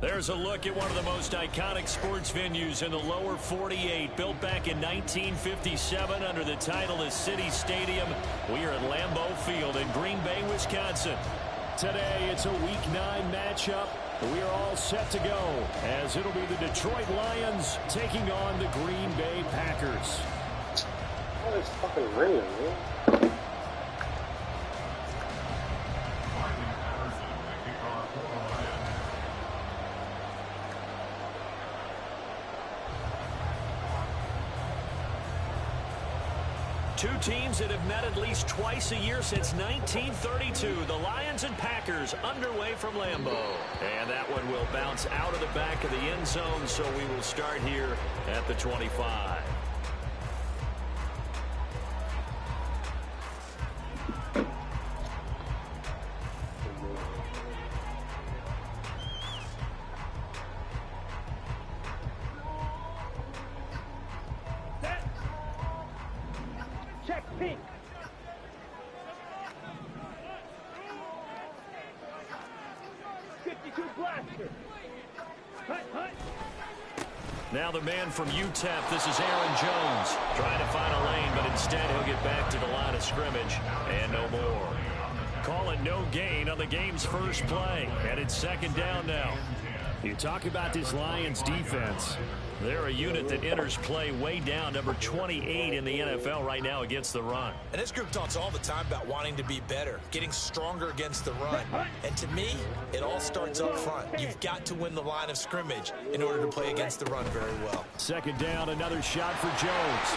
There's a look at one of the most iconic sports venues in the lower 48, built back in 1957 under the title of City Stadium. We are at Lambeau Field in Green Bay, Wisconsin. Today, it's a Week 9 matchup. We are all set to go, as it'll be the Detroit Lions taking on the Green Bay Packers. Oh, it's fucking raining, man. Two teams that have met at least twice a year since 1932. The Lions and Packers underway from Lambeau. And that one will bounce out of the back of the end zone, so we will start here at the 25. Now the man from UTEP, this is Aaron Jones, trying to find a lane, but instead he'll get back to the line of scrimmage, and no more. Call it no gain on the game's first play, and it's second down now. You talk about this Lions defense. They're a unit that enters play way down, number 28 in the NFL right now against the run. And this group talks all the time about wanting to be better, getting stronger against the run. And to me, it all starts up front. You've got to win the line of scrimmage in order to play against the run very well. Second down, another shot for Jones.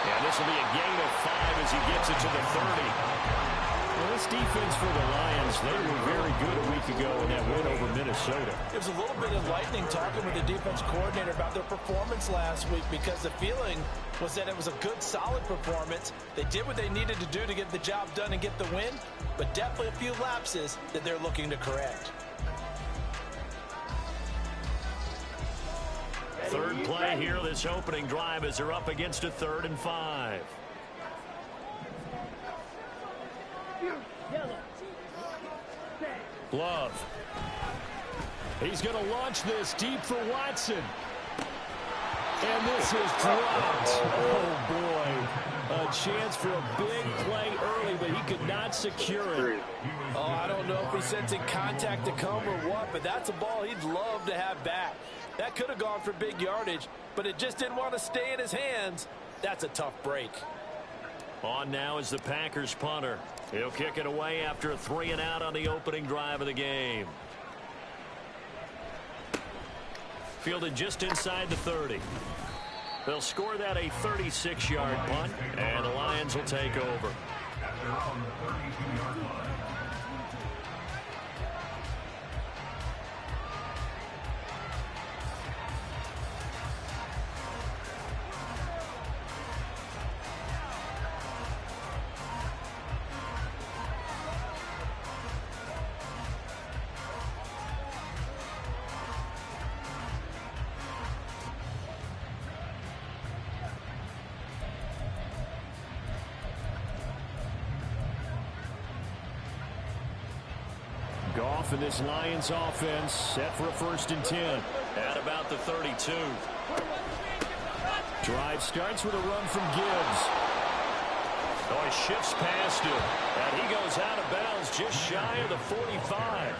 And this will be a gain of 5 as he gets it to the 30. Well, this defense for the Lions, they were very good a week ago in that win over Minnesota. It was a little bit enlightening talking with the defense coordinator about their performance last week, because the feeling was that it was a good, solid performance. They did what they needed to do to get the job done and get the win, but definitely a few lapses that they're looking to correct. Third play here, this opening drive, as they're up against a 3rd and 5. Love. He's going to launch this deep for Watson. And this is dropped. Oh, boy. A chance for a big play early, but he could not secure it. Oh, I don't know if he's sensing contact to come or what, but that's a ball he'd love to have back. That could have gone for big yardage, but it just didn't want to stay in his hands. That's a tough break. On now is the Packers punter. He'll kick it away after a 3-and-out on the opening drive of the game. Fielded just inside the 30. They'll score that a 36-yard punt, and the Lions will take over. Goff and this Lions offense set for a 1st and 10 at about the 32. Drive starts with a run from Gibbs. Oh, he shifts past him, and he goes out of bounds just shy of the 45.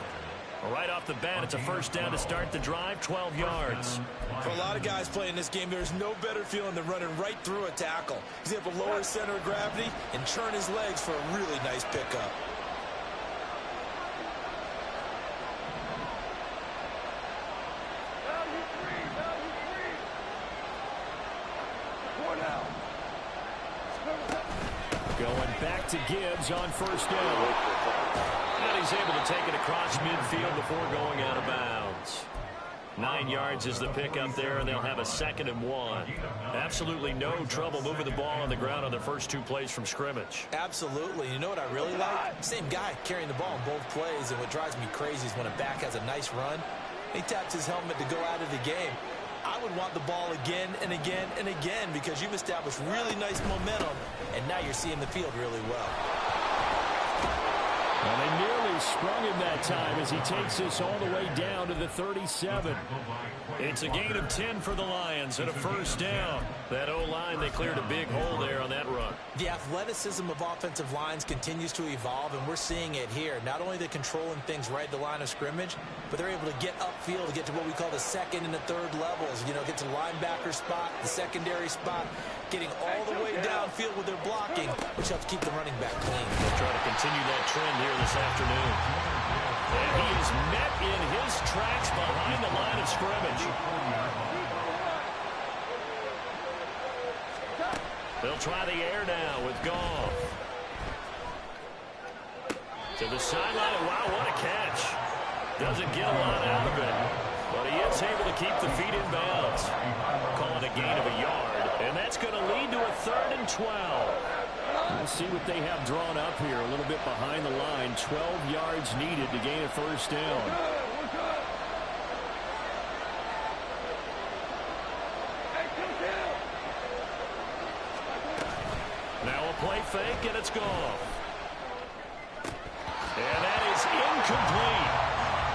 Right off the bat, it's a 1st down to start the drive, 12 yards. For a lot of guys playing this game, there's no better feeling than running right through a tackle. He's able to lower his center of gravity and turn his legs for a really nice pickup. Going back to Gibbs on 1st down. And he's able to take it across midfield before going out of bounds. 9 yards is the pickup there, and they'll have a 2nd and 1. Absolutely no trouble moving the ball on the ground on their first 2 plays from scrimmage. Absolutely. You know what I really like? Same guy carrying the ball in both plays, and what drives me crazy is when a back has a nice run, he taps his helmet to go out of the game. I would want the ball again and again and again, because you've established really nice momentum, and now you're seeing the field really well. Well, they nearly sprung him that time as he takes this all the way down to the 37. It's a gain of 10 for the Lions and a first down. That O-line, they cleared a big hole there on that run. The athleticism of offensive lines continues to evolve, and we're seeing it here. Not only are they controlling things right at the line of scrimmage, but they're able to get upfield to get to what we call the second and the third levels. You know, get to the linebacker spot, the secondary spot, getting all the way downfield with their blocking, which helps keep the running back clean. They'll try to continue that trend here this afternoon. And he is met in his tracks behind the line of scrimmage. They'll try the air now with Goff. To the sideline, and wow, what a catch. Doesn't get a lot out of it, but he is able to keep the feet in bounds. Call it a gain of a yard, and that's going to lead to a 3rd and 12. We'll see what they have drawn up here. A little bit behind the line. 12 yards needed to gain a first down. Now a play fake, and it's gone. And that is incomplete.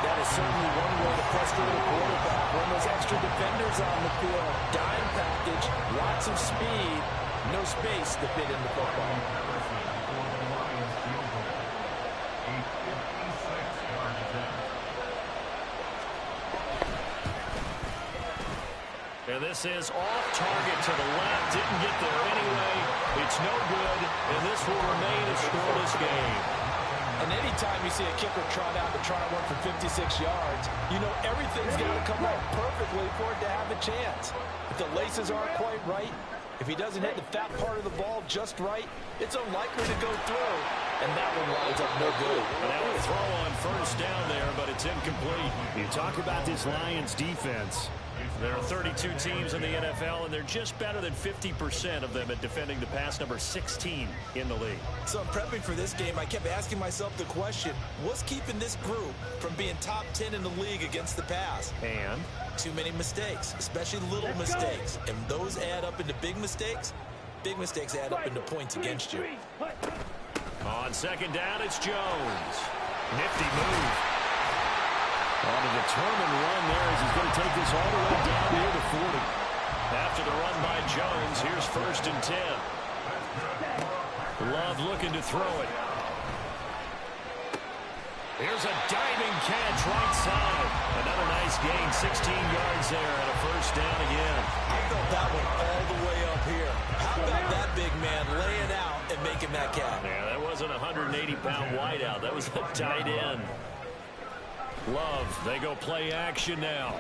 That is certainly one way to frustrate a quarterback. When those extra defenders on the field, dime package, lots of speed, no space to fit in the football. And this is off target to the left. Didn't get there anyway. It's no good, and this will remain a scoreless game. And anytime you see a kicker trot out to try and run for 56 yards, you know everything's got to come off perfectly for it to have a chance. If the laces aren't quite right, if he doesn't hit the fat part of the ball just right, it's unlikely to go through. And that one lines up no good. And that would throw on first down there, but it's incomplete. You talk about this Lions defense. There are 32 teams in the NFL, and they're just better than 50% of them at defending the pass, number 16 in the league. So in prepping for this game, I kept asking myself the question, what's keeping this group from being top 10 in the league against the pass? And? Too many mistakes, especially little mistakes. And those add up into big mistakes. Big mistakes add up into points against you. On second down, it's Jones. Nifty move. On a determined run there as he's going to take this all the way down near the 40. After the run by Jones, here's 1st and 10. Love looking to throw it. Here's a diving catch right side. Another nice gain, 16 yards there and a first down again. I felt that one all the way up here. How about that big man laying out and making that catch? Yeah, that wasn't a 180-pound wideout. That was a tight end. Love, they go play action now.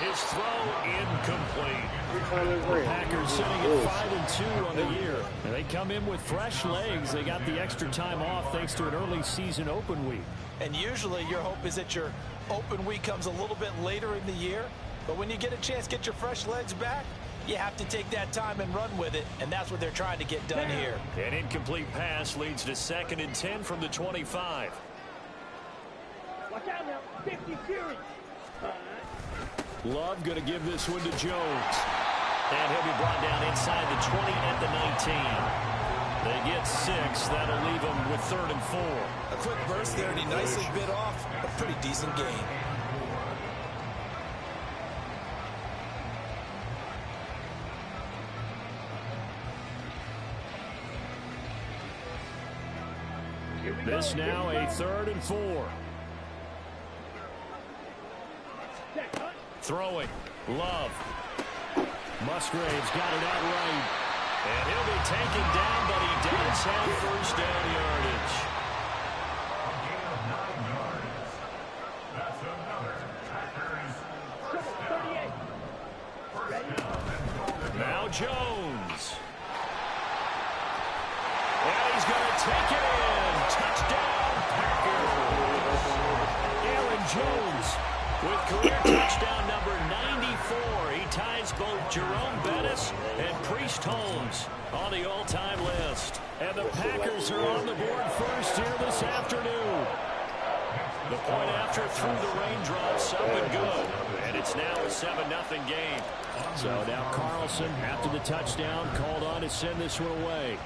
His throw incomplete. The Packers sitting at 5-2 on the year. And they come in with fresh legs. They got the extra time off thanks to an early season open week. And usually your hope is that your open week comes a little bit later in the year. But when you get a chance to get your fresh legs back, you have to take that time and run with it. And that's what they're trying to get done here. An incomplete pass leads to 2nd and 10 from the 25. Watch out now, 50 series. Love going to give this one to Jones. And he'll be brought down inside the 20 at the 19. They get 6. That'll leave them with 3rd and 4. A quick burst there, and he nicely bit off a pretty decent gain. This now a 3rd and 4. Throwing. Love. Musgrave's got it out right. And he'll be taken down, but he does have first down yardage. Now Jones. And he's going to take it in. Touchdown, Packers. Aaron Jones with career touchdown number 94. He ties both Jerome Bettis and Priest Holmes on the all-time list. And the Packers are on the board first here this afternoon. The point after through the raindrops, up and good. And it's now a 7-0 game. So now Carlson, after the touchdown, called on to send this one away.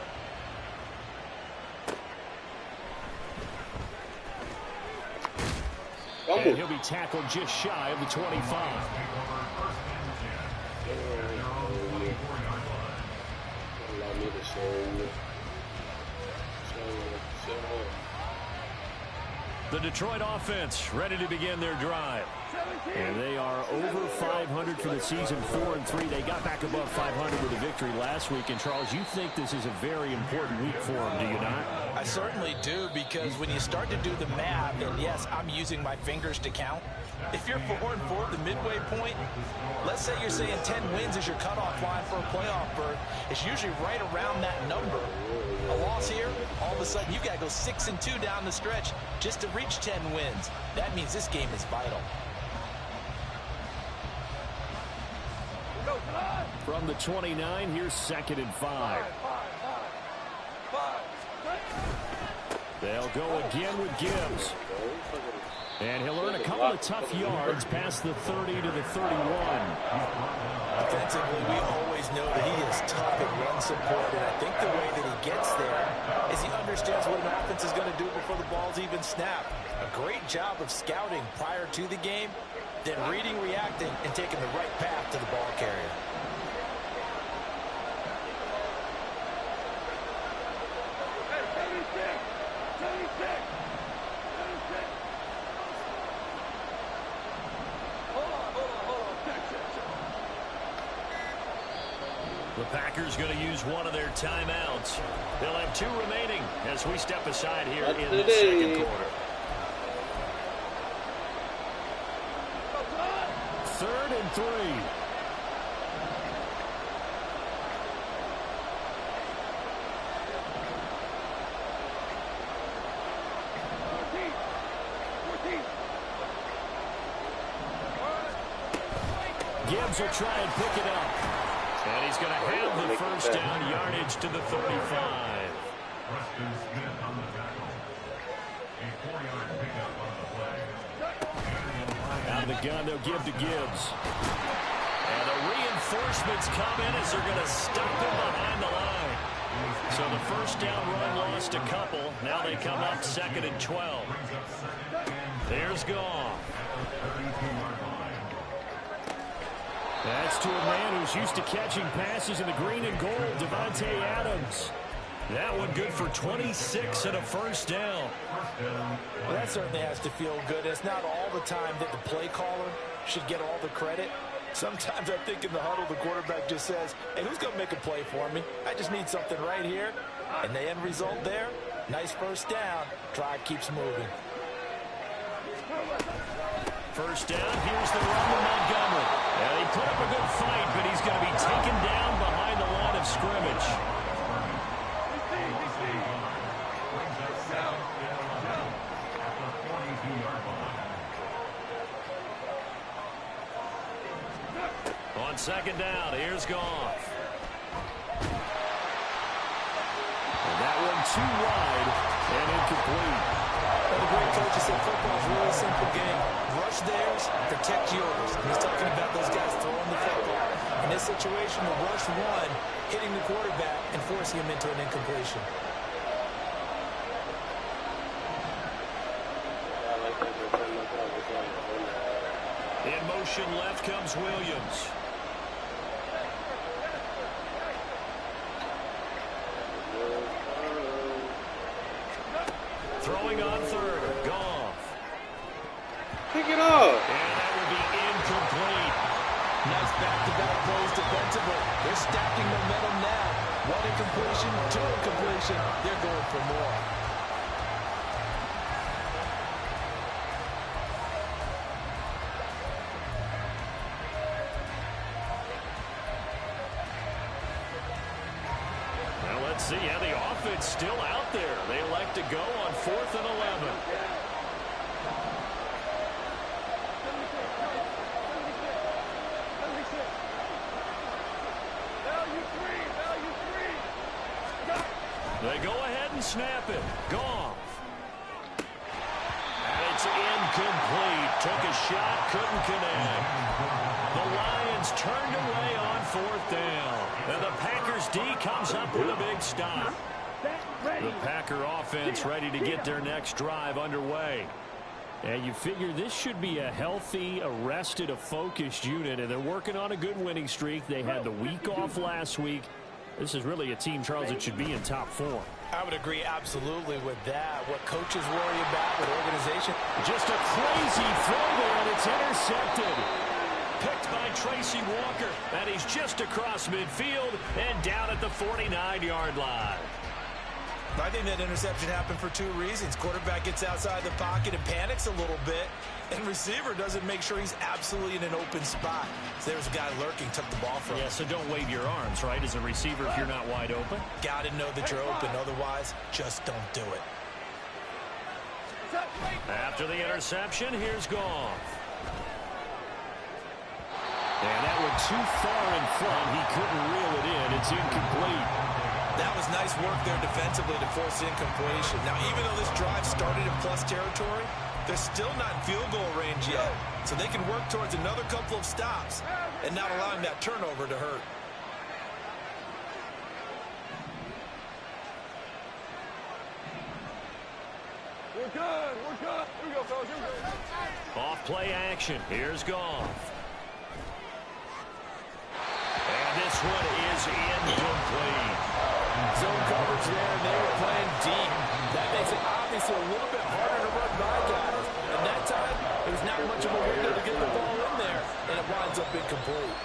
And he'll be tackled just shy of the 25. Allow me to show you. The Detroit offense ready to begin their drive. And they are over 500 for the season, 4-3. They got back above 500 with a victory last week. And, Charles, you think this is a very important week for them, do you not? I certainly do, because when you start to do the math, and yes, I'm using my fingers to count. If you're 4-4 at the midway point, let's say you're saying 10 wins is your cutoff line for a playoff berth. It's usually right around that number. A loss here, all of a sudden you've got to go 6-2 down the stretch just to reach 10 wins. That means this game is vital. From the 29, here's 2nd and 5. They'll go again with Gibbs. And he'll earn a couple of tough yards past the 30 to the 31. Offensively, we always know that he is tough at run support, and I think the way that he gets there is he understands what an offense is going to do before the ball's even snapped. A great job of scouting prior to the game, then reading, reacting, and taking the right path to the ball carrier. The Packers going to use one of their timeouts. They'll have 2 remaining as we step aside here in the second quarter. 3rd and 3. Gibbs will try and pick it up. And he's going to have the first down yardage to the 35. Out of the gun, they'll give to Gibbs. And the reinforcements come in as they're going to stop him behind the line. So the first down run lost a couple. Now they come up 2nd and 12. There's Goff. That's to a man who's used to catching passes in the green and gold, Devontae Adams. That one good for 26 and a first down. Well, that certainly has to feel good. It's not all the time that the play caller should get all the credit. Sometimes I think in the huddle, the quarterback just says, hey, who's going to make a play for me? I just need something right here. And the end result there, nice first down. Drive keeps moving. First down, here's the run to Montgomery. And he put up a good fight, but he's going to be taken down behind the line of scrimmage. On 2nd down, here's Goff. And that one too wide and incomplete. Well, the great coach said football is a really simple game. Rush theirs, protect yours. And he's talking about those guys throwing the football. In this situation, the rush one, hitting the quarterback and forcing him into an incompletion. In motion left comes Williams. Throwing on 3rd, Goff. Pick it up. And that will be incomplete. Nice back-to-back plays defensively. They're stacking momentum now. 1 incompletion, 2 incompletion. They're going for more. Well, let's see how the offense still out there. They elect to go on 4th and 11. They go ahead and snap it. Goff. And it's incomplete. Took a shot, couldn't connect. The Lions turned away on 4th down. And the Packers D comes up with a big stop. The Packer offense ready to get their next drive underway. And you figure this should be a healthy, a rested, a focused unit, and they're working on a good winning streak. They had the week off last week. This is really a team, Charles, that should be in top form. I would agree absolutely with that. What coaches worry about with organization. Just a crazy throw there, and it's intercepted. Picked by Tracy Walker, and he's just across midfield and down at the 49-yard line. I think that interception happened for two reasons. Quarterback gets outside the pocket and panics a little bit, and receiver doesn't make sure he's absolutely in an open spot. So there's a guy lurking, took the ball from him. Yeah, so don't wave your arms, right, as a receiver if you're not wide open. Got to know that you're open. Otherwise, just don't do it. After the interception, here's Goff. And that one too far in front. He couldn't reel it in. It's incomplete. That was nice work there defensively to force incompletion. Now, even though this drive started in plus territory, they're still not in field goal range yet. So they can work towards another couple of stops and not allowing that turnover to hurt. We're good. We're good. Here we go, fellas. Here we go. Off play action. Here's Goff. And this one is incomplete. Zone coverage there, and they were playing deep. That makes it obviously a little bit harder to run by guys. And that time, there's not much of a window to get the ball in there, and it winds up incomplete.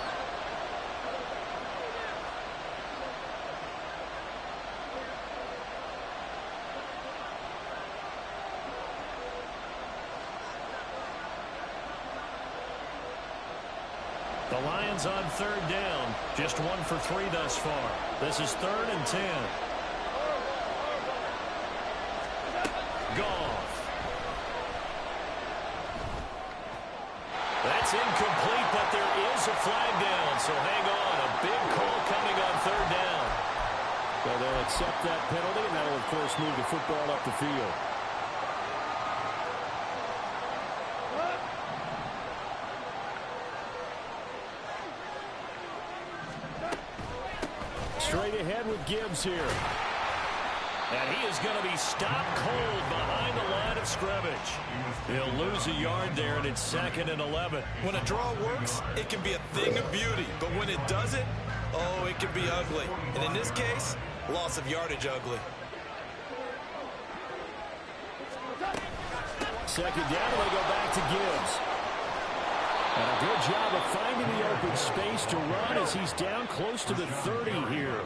The Lions on third down. Just 1 for 3 thus far. This is 3rd and 10. Goff. That's incomplete, but there is a flag down. So hang on. A big call coming on 3rd down. Well, they'll accept that penalty, and that will, of course, move the football up the field. Straight ahead with Gibbs here. And he is going to be stopped cold behind the line of scrimmage. He'll lose a yard there, and it's 2nd and 11. When a draw works, it can be a thing of beauty. But when it doesn't, oh, it can be ugly. And in this case, loss of yardage ugly. 2nd down, and they go back to Gibbs. And a good job of finding the open space to run as he's down close to the 30 here.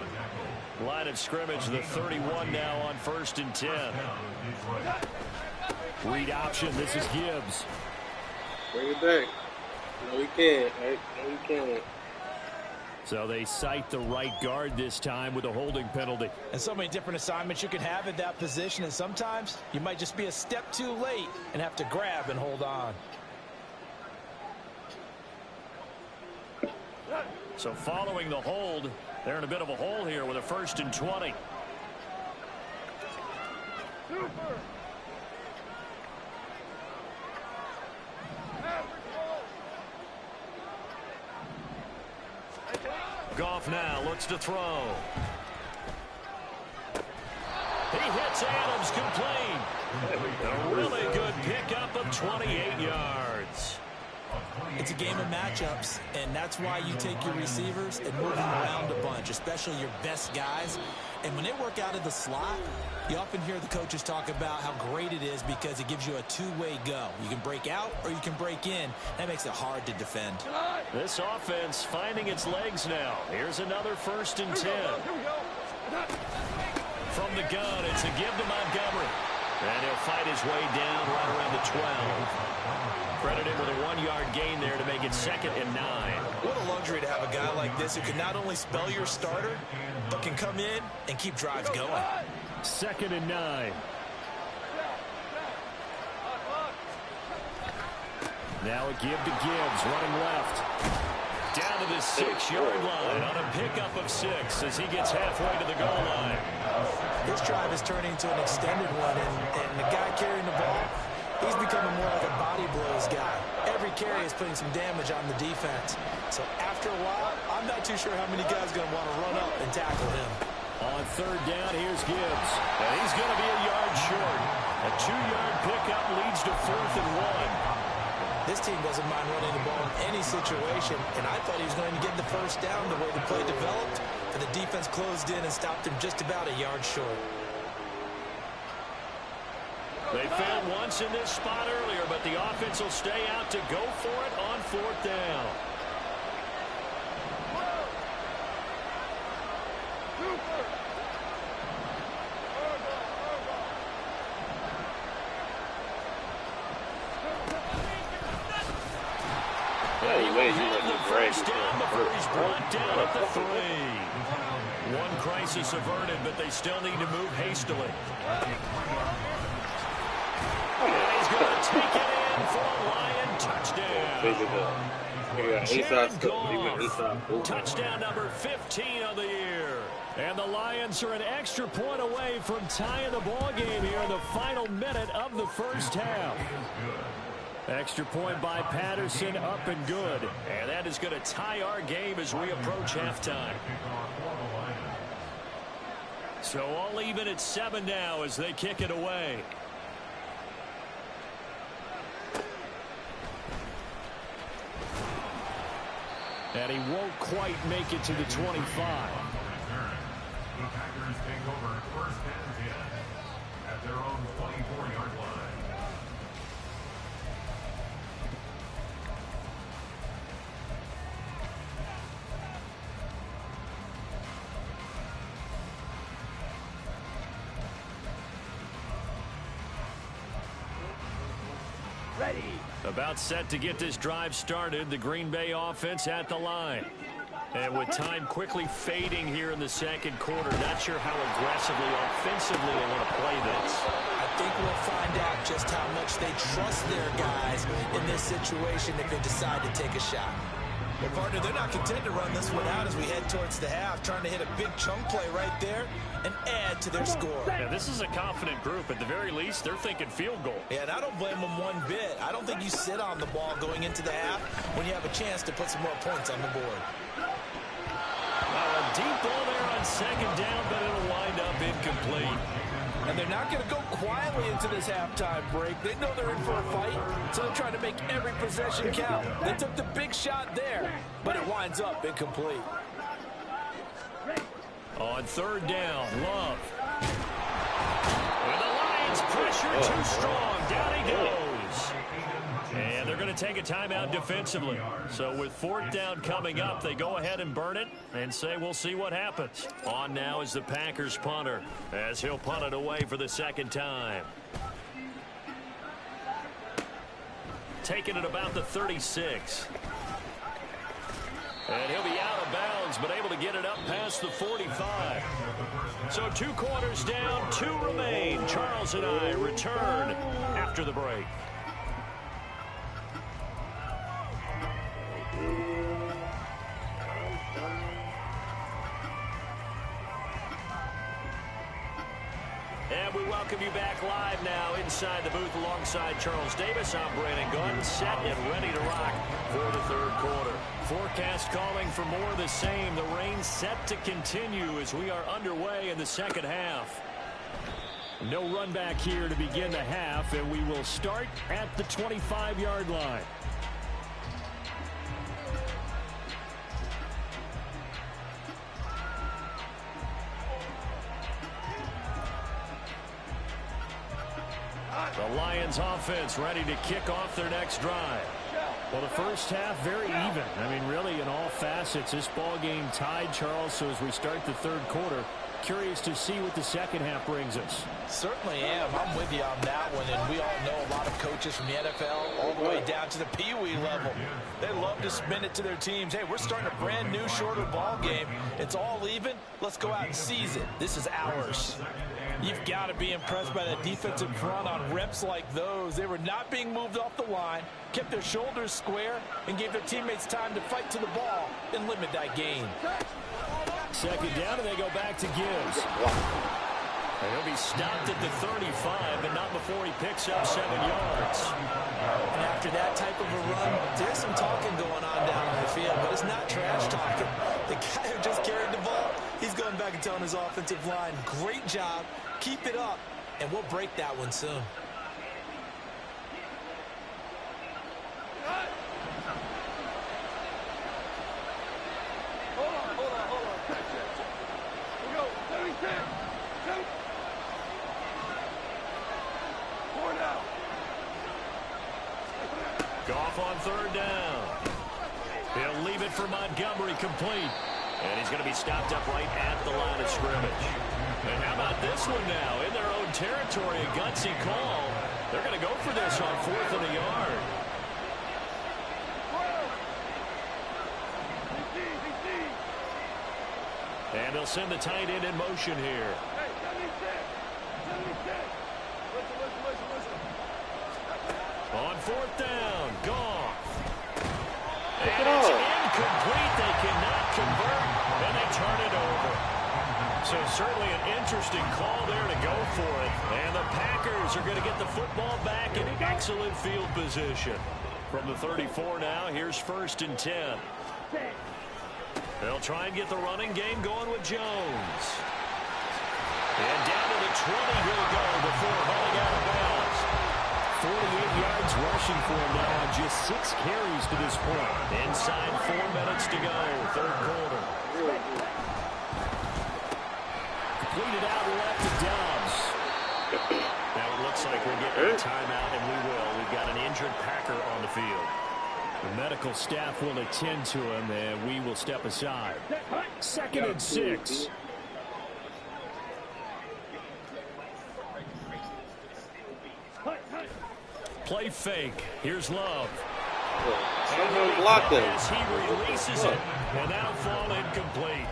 Line of scrimmage, the 31 now on 1st and 10. Read option, this is Gibbs. Bring it back. No, we can't. Right? No, we can't. So they cite the right guard this time with a holding penalty. And so many different assignments you can have at that position, and sometimes you might just be a step too late and have to grab and hold on. So following the hold, they're in a bit of a hole here with a 1st and 20. Super. Goff now looks to throw. He hits Adams complete. A really good pickup of 28 yards. It's a game of matchups, and that's why you take your receivers and move them around a bunch, especially your best guys. And when they work out of the slot, you often hear the coaches talk about how great it is because it gives you a two-way go. You can break out or you can break in. That makes it hard to defend. This offense finding its legs now. Here's another 1st and 10. Here we go. From the gun, it's a give to Montgomery. And he'll fight his way down right around the 12. Credit him with a 1-yard gain there to make it 2nd and 9. What a luxury to have a guy like this who can not only spell your starter, but can come in and keep drives going. 2nd and 9. Now a give to Gibbs, running left. Down to the 6-yard line on a pickup of 6 as he gets halfway to the goal line. This drive is turning into an extended one, and the guy carrying the ball, he's becoming more like a body blows guy. Every carry is putting some damage on the defense. So after a while, I'm not too sure how many guys are going to want to run up and tackle him. On third down, here's Gibbs. And he's going to be a yard short. A 2-yard pickup leads to 4th and 1. This team doesn't mind running the ball in any situation, and I thought he was going to get the first down the way the play developed, but the defense closed in and stopped him just about a yard short. They failed once in this spot earlier, but the offense will stay out to go for it on 4th down. First down before he's brought down at the 3. One crisis averted, but they still need to move hastily. And he's going to take it in for a Lion touchdown. Touchdown number 15 of the year. And the Lions are an extra point away from tying the ball game here in the final minute of the first half. Extra point by Patterson, up and good. And that is going to tie our game as we approach halftime. So all even at 7 now as they kick it away. And he won't quite make it to the 25. The Packers take over 1st and 10 at their own 24-yard line. About set to get this drive started, the Green Bay offense at the line. And with time quickly fading here in the second quarter, not sure how aggressively, offensively they want to play this. I think we'll find out just how much they trust their guys in this situation if they decide to take a shot. Well, partner, they're not content to run this one out as we head towards the half, trying to hit a big chunk play right there and add to their score. Yeah, this is a confident group. At the very least, they're thinking field goal. Yeah, and I don't blame them one bit. I don't think you sit on the ball going into the half when you have a chance to put some more points on the board. A deep ball there on second down, but it'll wind up incomplete. And they're not going to go quietly into this halftime break. They know they're in for a fight, so they're trying to make every possession count. They took the big shot there, but it winds up incomplete. On third down, Love. And the Lions pressure too strong. Down he goes. And they're going to take a timeout defensively. So with 4th down coming up, they go ahead and burn it and say we'll see what happens. On now is the Packers punter as he'll punt it away for the second time. Taking it about the 36. And he'll be out of bounds, but able to get it up past the 45. So 2 quarters down, 2 remain. Charles and I return after the break. And we welcome you back live now inside the booth alongside Charles Davis. I'm Brandon Gunn, set and ready to rock for the third quarter. Forecast calling for more of the same. The rain set to continue as we are underway in the second half. No run back here to begin the half, and we will start at the 25-yard line. The Lions offense ready to kick off their next drive. Well, the first half very even. I mean, really in all facets, this ball game tied, Charles. So as we start the third quarter, curious to see what the second half brings us. Certainly am. I'm with you on that one. And we all know a lot of coaches from the NFL all the way down to the Pee Wee level. They love to spin it to their teams. Hey, we're starting a brand new, shorter ball game. It's all even. Let's go out and seize it. This is ours. You've got to be impressed by that defensive front on reps like those. They were not being moved off the line, kept their shoulders square, and gave their teammates time to fight to the ball and limit that gain. Second down, and they go back to Gibbs. And he'll be stopped at the 35, but not before he picks up 7 yards. And after that type of a run, there's some talking going on down on the field, but it's not trash talking. The guy who just carried the ball, he's going back I can tell on his offensive line. Great job. Keep it up, and we'll break that one soon. Goff on third down. He'll leave it for Montgomery, complete. And he's going to be stopped up right at the line of scrimmage. And how about this one now? In their own territory, a gutsy call. They're going to go for this on 4th and a yard. And they'll send the tight end in motion here. On 4th down, Goff. And it's incomplete. They cannot convert, and they turn it over. So certainly an interesting call there to go for it. And the Packers are going to get the football back in excellent field position. From the 34 now, here's 1st and 10. They'll try and get the running game going with Jones. And down to the 20 he'll go before hauling out of bounds. 48 yards rushing for him now on just 6 carries to this point. Inside 4 minutes to go, 3rd quarter. Completed out left to Dobbs. Now it looks like we're getting a timeout, and we will. We've got an injured Packer on the field. The medical staff will attend to him, and we will step aside. 2nd and 6. Play fake. Here's Love. Someone blocked him. As he releases it, and that'll fall incomplete.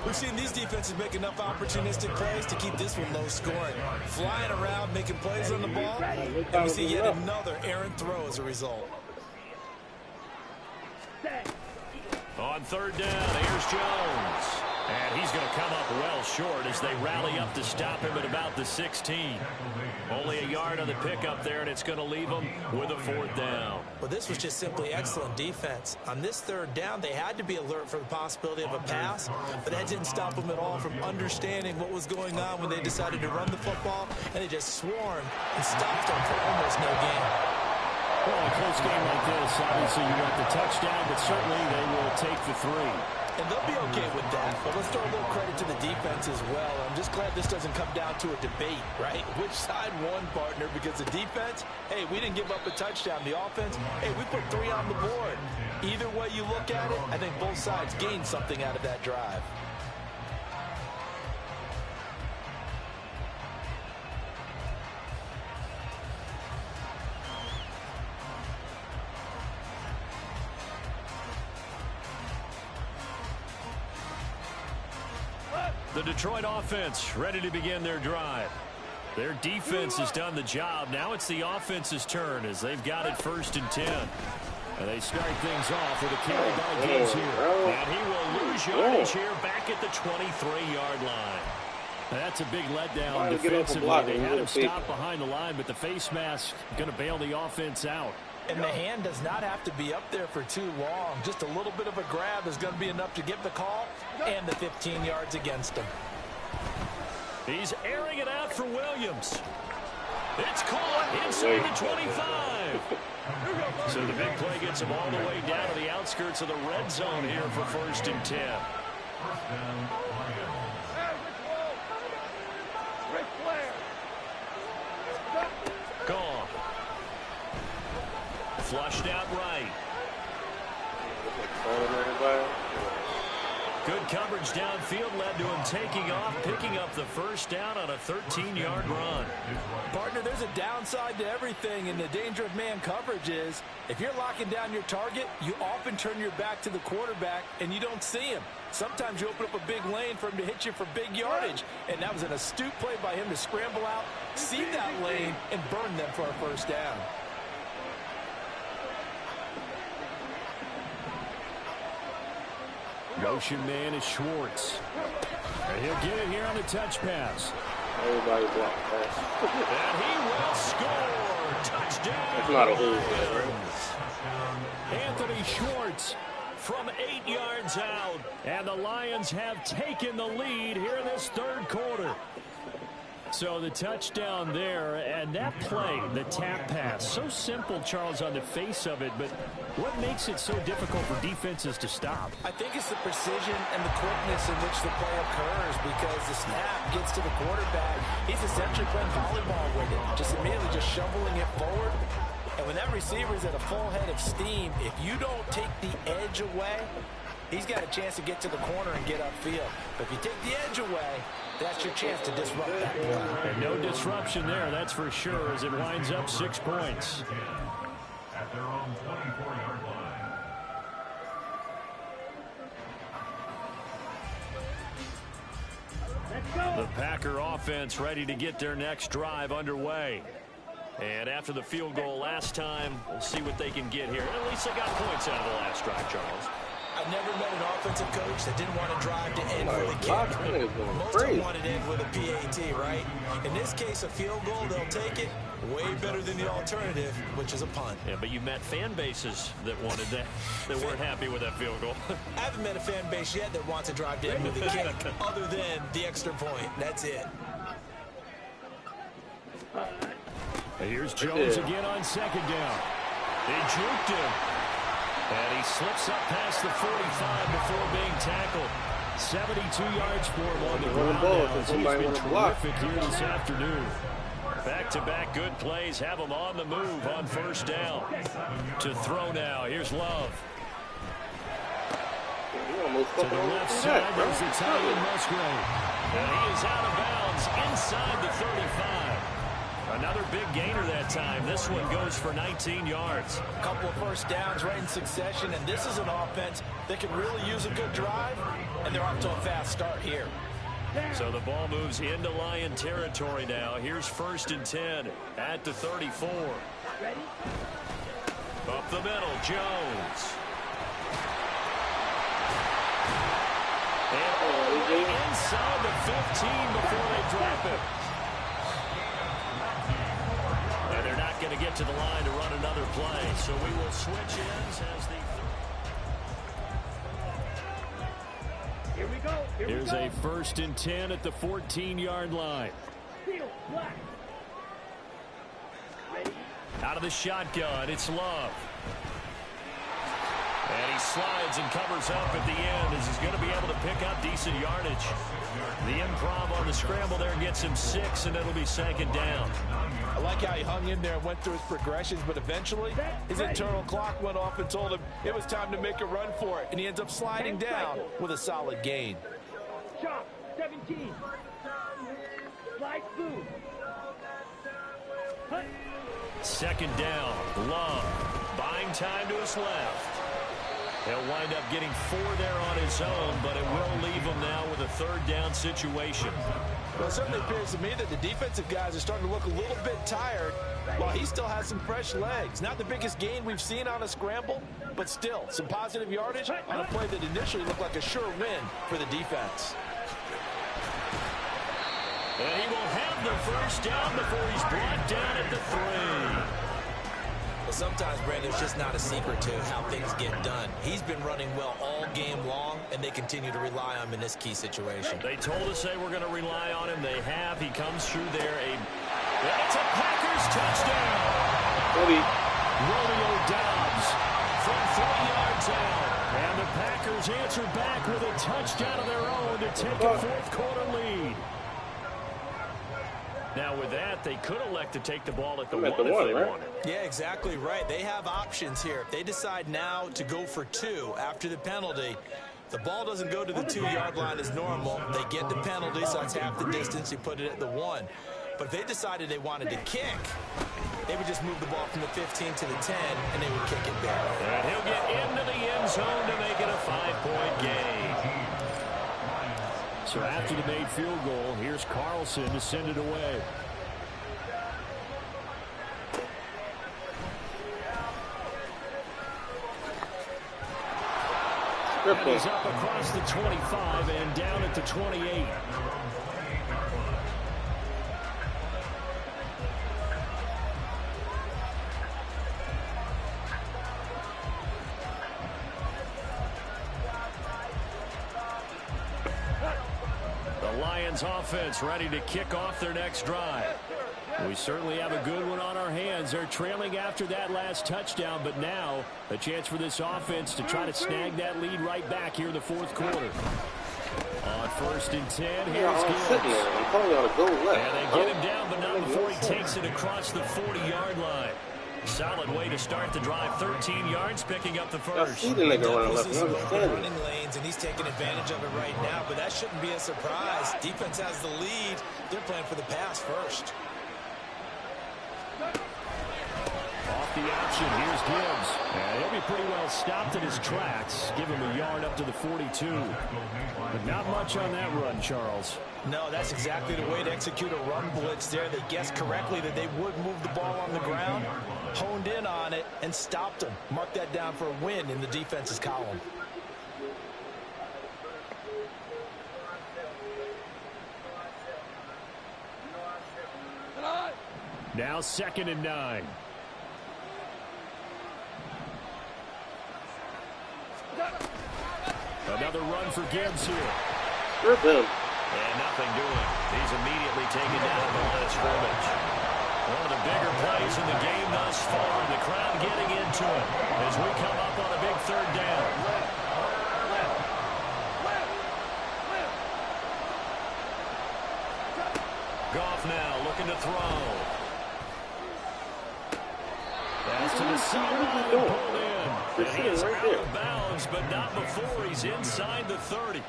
We've seen these defenses make enough opportunistic plays to keep this one low scoring. Flying around, making plays on the ball, and we see yet another errant throw as a result. On 3rd down, here's Jones. And he's going to come up well short as they rally up to stop him at about the 16. Only a yard on the pickup there, and it's going to leave him with a 4th down. Well, this was just simply excellent defense. On this 3rd down, they had to be alert for the possibility of a pass, but that didn't stop them at all from understanding what was going on when they decided to run the football, and they just swarmed and stopped them for almost no gain. Well, in a close game like this, obviously you want the touchdown, but certainly they will take the 3. And they'll be okay with that. But let's throw a little credit to the defense as well. I'm just glad this doesn't come down to a debate, right? Which side won, partner? Because the defense, hey, we didn't give up a touchdown. The offense, hey, we put 3 on the board. Either way you look at it, I think both sides gained something out of that drive. The Detroit offense ready to begin their drive. Their defense has done the job. Now it's the offense's turn as they've got it 1st and 10. And they start things off with a carry by Gibbs here. And he will lose yardage here back at the 23-yard line. That's a big letdown defensively. They had him stop behind the line, but the face mask going to bail the offense out. And the hand does not have to be up there for too long. Just a little bit of a grab is going to be enough to get the call and the 15 yards against him. He's airing it out for Williams. It's caught inside the 25. So the big play gets him all the way down to the outskirts of the red zone here for 1st and 10. Gone. Flushed out right. Good coverage downfield led to him taking off, picking up the 1st down on a 13-yard run. Partner, there's a downside to everything, and the danger of man coverage is if you're locking down your target, you often turn your back to the quarterback and you don't see him. Sometimes you open up a big lane for him to hit you for big yardage, and that was an astute play by him to scramble out, see that lane, and burn them for a 1st down. Motion man is Schwartz. And he'll get it here on the touch pass. Everybody blocked pass. And he will score. Touchdown. That's not a hold. Anthony Schwartz from 8 yards out. And the Lions have taken the lead here in this third quarter. So the touchdown there, and that play, the tap pass, so simple, Charles, on the face of it, but what makes it so difficult for defenses to stop? I think it's the precision and the quickness in which the play occurs, because the snap gets to the quarterback. He's essentially playing volleyball with it, just immediately just shoveling it forward. And when that receiver is at a full head of steam, if you don't take the edge away, he's got a chance to get to the corner and get upfield. But if you take the edge away, that's your chance to disrupt that play. And no disruption there, that's for sure, as it winds up 6 points. At their own 24-yard line. The Packer offense ready to get their next drive underway. And after the field goal last time, we'll see what they can get here. At least they got points out of the last drive, Charles. I've never met an offensive coach that didn't want to drive to end with a kick. Most of them wanted to end with a PAT, right? In this case, a field goal, they'll take it. Way better than the alternative, which is a punt. Yeah, but you met fan bases that wanted that, that weren't happy with that field goal. I haven't met a fan base yet that wants to drive to end with a kick, other than the extra point. That's it. Here's Jones again on second down. They juked him. And he slips up past the 45 before being tackled. 72 yards for him on the ground now, as he's been terrific here this afternoon. Back-to-back good plays have him on the move on first down. To throw now. Here's Love. To the left side, there's the tight end Musgrave. And he is out of bounds inside the 35. Another big gainer that time. This one goes for 19 yards. A couple of first downs right in succession, and this is an offense that can really use a good drive, and they're off to a fast start here. So the ball moves into Lion territory now. Here's 1st and 10 at the 34. Up the middle, Jones. And inside the 15 before they drop it. And they're not going to get to the line to run another play. So we will switch ends as the... Here's a 1st and 10 at the 14-yard line. Out of the shotgun, it's Love. And he slides and covers up at the end as he's going to be able to pick up decent yardage. The improv on the scramble there gets him 6, and it'll be 2nd down. I like how he hung in there and went through his progressions, but eventually his internal clock went off and told him it was time to make a run for it, and he ends up sliding down with a solid gain. Chop, 17. Slide through. 2nd down, Love buying time to his left. He'll wind up getting 4 there on his own, but it will leave him now with a 3rd down situation. Well, it certainly appears to me that the defensive guys are starting to look a little bit tired while he still has some fresh legs. Not the biggest gain we've seen on a scramble, but still some positive yardage on a play that initially looked like a sure win for the defense. And he will have the 1st down before he's brought down at the 3. Well, sometimes, Brandon, it's just not a secret to how things get done. He's been running well all game long, and they continue to rely on him in this key situation. They told us they were going to rely on him. They have. He comes through there. It's a Packers touchdown. Romeo Doubs from 3 yards out. And the Packers answer back with a touchdown of their own to take a 4th quarter lead. Now, with that, they could elect to take the ball at the 1 if they wanted. Yeah, exactly right. They have options here. If they decide now to go for 2 after the penalty, the ball doesn't go to the 2-yard line as normal. They get the penalty, so that's half the distance. You put it at the 1. But if they decided they wanted to kick, they would just move the ball from the 15 to the 10, and they would kick it back. And he'll get into the end zone to make it a 5-point gain. So after the made field goal, here's Carlson to send it away. And he's up across the 25 and down at the 28. Lions offense ready to kick off their next drive. We certainly have a good one on our hands. They're trailing after that last touchdown, but now a chance for this offense to try to snag that lead right back here in the fourth quarter. On 1st and 10, here's Gibbs. I'm telling y'all to go left. And they get him down, but not before he takes it across the 40-yard line. Solid way to start the drive. 13 yards, picking up the first. I see the nigga running left. Running lanes, and he's taking advantage of it right now, but that shouldn't be a surprise. Defense has the lead. They're playing for the pass first. Off the option, here's Gibbs. And he'll be pretty well stopped in his tracks. Give him a yard up to the 42. But not much on that run, Charles. No, that's exactly the way to execute a run blitz there. They guessed correctly that they would move the ball on the ground, honed in on it, and stopped them. Mark that down for a win in the defense's column. Now 2nd and 9. Another run for Gibbs here. Rip him. And nothing doing. He's immediately taken down at the line of scrimmage. One of the bigger plays in the game thus far. The crowd getting into it as we come up on a big 3rd down. Goff now looking to throw. Pass to the sideline, pulled in. And he is out of bounds, but not before he's inside the 30.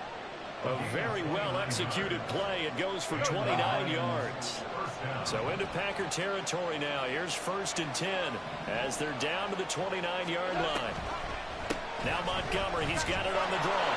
A very well-executed play. It goes for 29 yards. So into Packer territory now. Here's 1st and 10 as they're down to the 29-yard line. Now Montgomery, he's got it on the draw.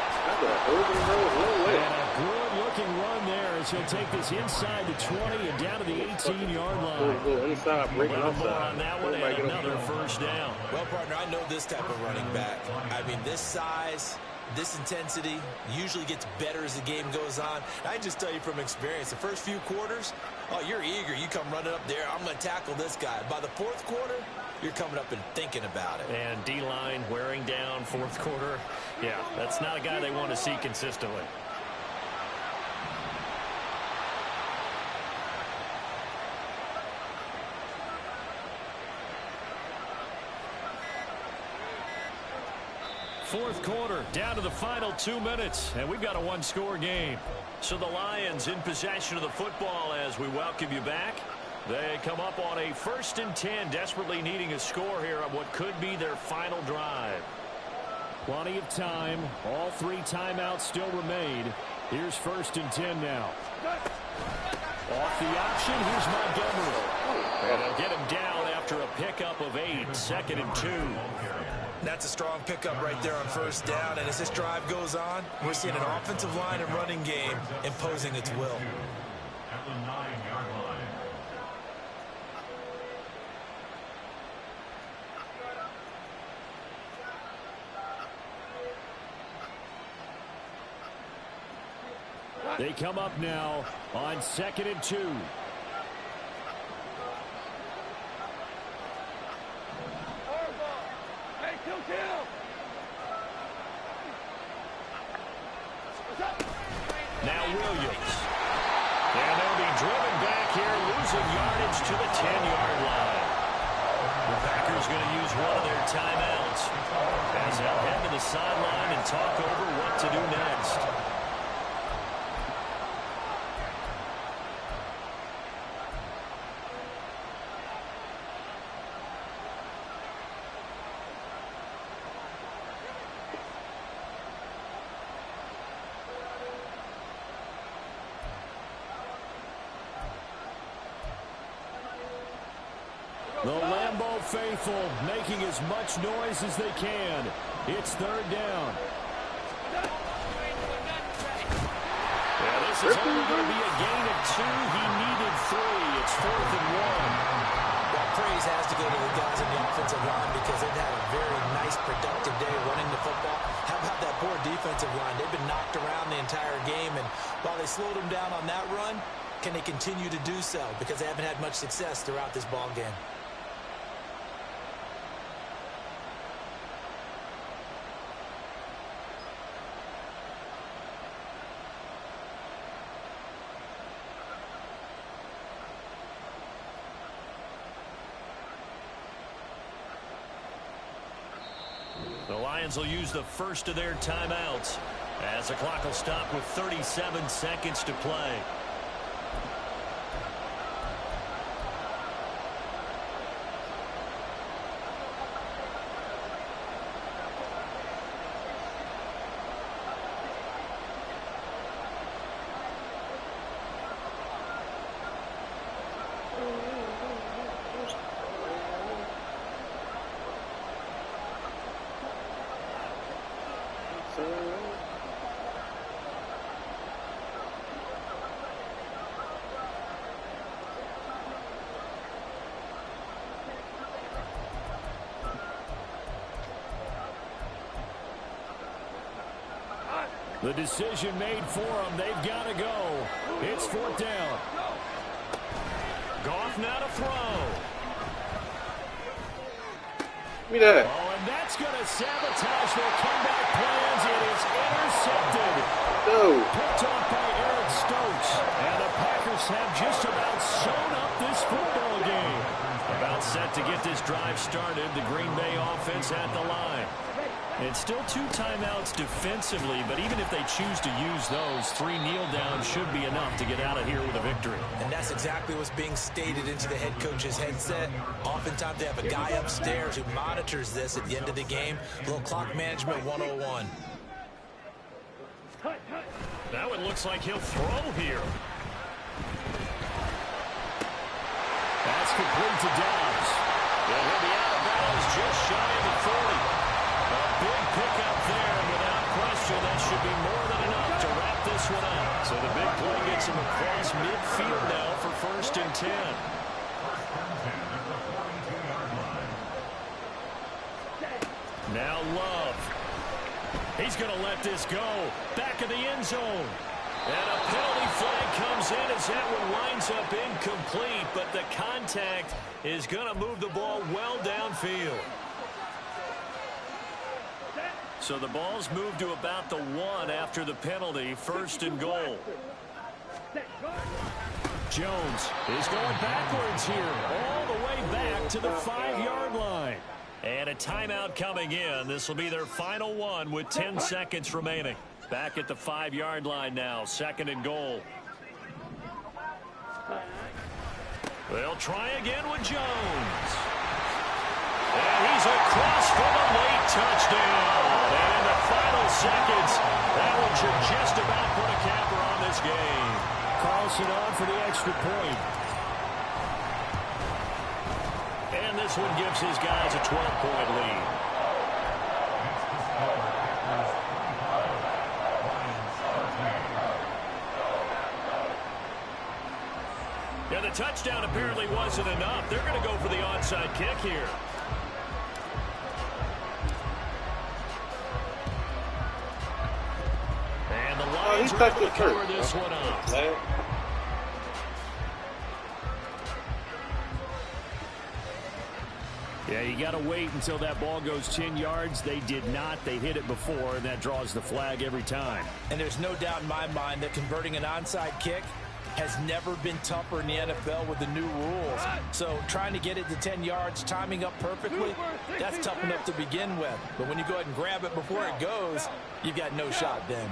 And a good-looking run there as he'll take this inside the 20 and down to the 18-yard line. A little more on that one and another 1st down. Well, partner, I know this type of running back. I mean, this size, this intensity usually gets better as the game goes on. I just tell you from experience, the first few quarters, oh, you're eager. You come running up there, I'm going to tackle this guy. By the 4th quarter, you're coming up and thinking about it. And D-line wearing down 4th quarter. Yeah, that's not a guy they want to see consistently. Fourth quarter, down to the final 2 minutes, and we've got a one-score game. So the Lions in possession of the football as we welcome you back. They come up on a 1st and 10, desperately needing a score here on what could be their final drive. Plenty of time. All 3 timeouts still remain. Here's 1st and 10 now. Off the option, here's Montgomery. And they'll get him down after a pickup of 8, 2nd and 2. That's a strong pickup right there on 1st down, and as this drive goes on, we're seeing an offensive line and running game imposing its will. They come up now on 2nd and 2. Now Williams. And they'll be driven back here, losing yardage to the 10-yard line. The Packers going to use one of their timeouts as they'll head to the sideline and talk over what to do next. The Lambeau faithful making as much noise as they can. It's 3rd down. Yeah, this is only going to be a gain of 2. He needed 3. It's 4th and 1. That praise has to go to the guys in the offensive line because they've had a very nice, productive day running the football. How about that poor defensive line? They've been knocked around the entire game, and while they slowed them down on that run, can they continue to do so? Because they haven't had much success throughout this ball game. The Lions will use the first of their timeouts as the clock will stop with 37 seconds to play. The decision made for them. They've got to go. It's 4th down. Goff now to throw. Give me that. Oh, and that's going to sabotage their comeback plans. It is intercepted. No. Picked off by Eric Stokes. And the Packers have just about sewn up this football game. About set to get this drive started. The Green Bay offense at the line. It's still 2 timeouts defensively, but even if they choose to use those, 3 kneel downs should be enough to get out of here with a victory. And that's exactly what's being stated into the head coach's headset. Oftentimes they have a guy upstairs who monitors this at the end of the game. A little clock management 101. Now it looks like he'll throw here. That's complete to Dobbs. He'll be out of bounds just shy of the 40. A big pickup there, and without question, that should be more than enough to wrap this one up. So the big play gets him across midfield now for 1st and 10. Now Love. He's going to let this go. Back of the end zone. And a penalty flag comes in as that one winds up incomplete, but the contact is going to move the ball well downfield. So the ball's moved to about the 1 after the penalty. 1st and goal. Jones is going backwards here, all the way back to the 5-yard line. And a timeout coming in. This will be their final one with 10 seconds remaining. Back at the 5-yard line now. 2nd and goal. They'll try again with Jones. And he's across for the late touchdown. And in the final seconds, that one should just about put a capper on this game. Carlson on for the extra point. And this one gives his guys a 12-point lead. Yeah, the touchdown apparently wasn't enough. They're going to go for the onside kick here. And the Lions are able to cover this one up. Yeah, you got to wait until that ball goes 10 yards. They did not. They hit it before, and that draws the flag every time. And there's no doubt in my mind that converting an onside kick has never been tougher in the NFL with the new rules. So trying to get it to 10 yards, timing up perfectly, that's tough enough to begin with. But when you go ahead and grab it before it goes, you've got no shot then.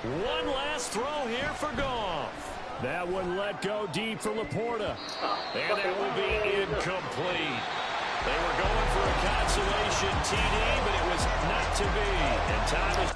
One last throw here for Goff. That one let go deep for Laporta. And that will be incomplete. They were going for a consolation TD, but it was not to be. And time is